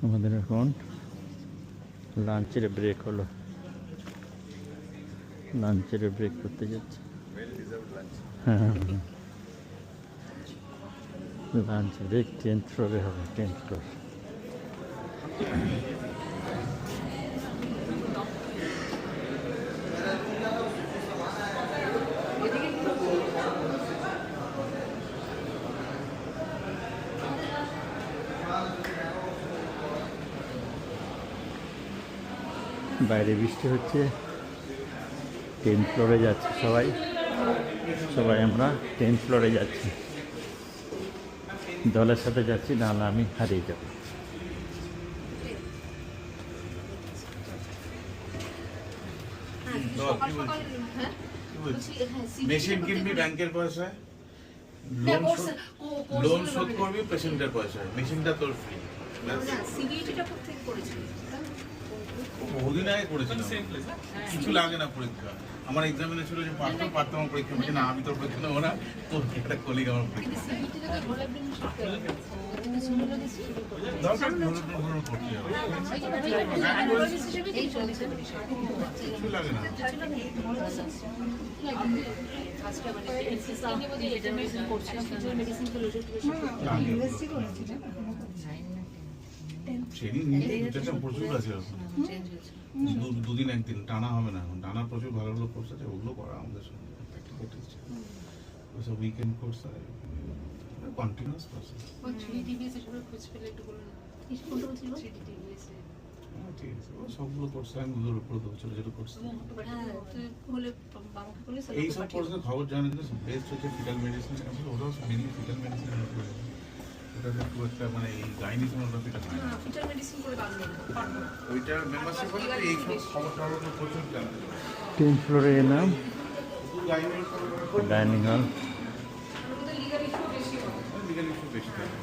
আমাদের এখন লাঞ্চের ব্রেক হলো, লাঞ্চের ব্রেক করতে যাচ্ছি। হ্যাঁ, লাঞ্চ ব্রেক 10th ফ্লোরে হবে, 10th ফ্লোর। বাইরে বৃষ্টি হচ্ছে, 10th ফ্লোরে যাচ্ছি সবাই আমরা 10th ফ্লোরে যাচ্ছি। দলের সাথে যাচ্ছি, নাহলে আমি হারিয়ে যাব। মেশিন কিনবি ব্যাংকের পয়সায়, লোন শোধ করবি পেশেন্টের পয়সায়, মেশিনটা তোর ফ্রি। বহুদিন আগে করেছিলাম, কিছু লাগে না পরীক্ষা। আমার এক্সামিনে ছিল যে পারতাম পরীক্ষা, বলছি না আমি তোর পরীক্ষা নেবো না, তোর একটা কলিগ আমার পরীক্ষা দরকার করতে হবে, কিছু লাগে না। সেদিন প্রচুর আছে, দুদিন একদিন টানা হবে না। টানা প্রচুর ভালো ভালো কোর্স আছে, ওগুলো করা আমাদের সঙ্গে উইকেন্ড কোর্স আছে, কন্টিনিউয়াস কোর্স আছে। সবগুলো কোর্স আমি ওদের উপর দেবো, ছোটো ছোটো কোর্স। এইসব কোর্সের খবর জানেন, বেস্ট হচ্ছে ফিটাল মেডিসিন। ওরাও মেনলি ফিটাল মেডিসিন, ওটা খুব একটা মানে এই গাইনি সোনোগ্রাফিটা হয় না, ওইটার মেম্বারশিপ হলে এই সব খবর টবর প্রচুর জানা যায়। 10th ফ্লোরে এলাম, ডাইনিং হল। লিগাল ইস্যু বেশি থাকে।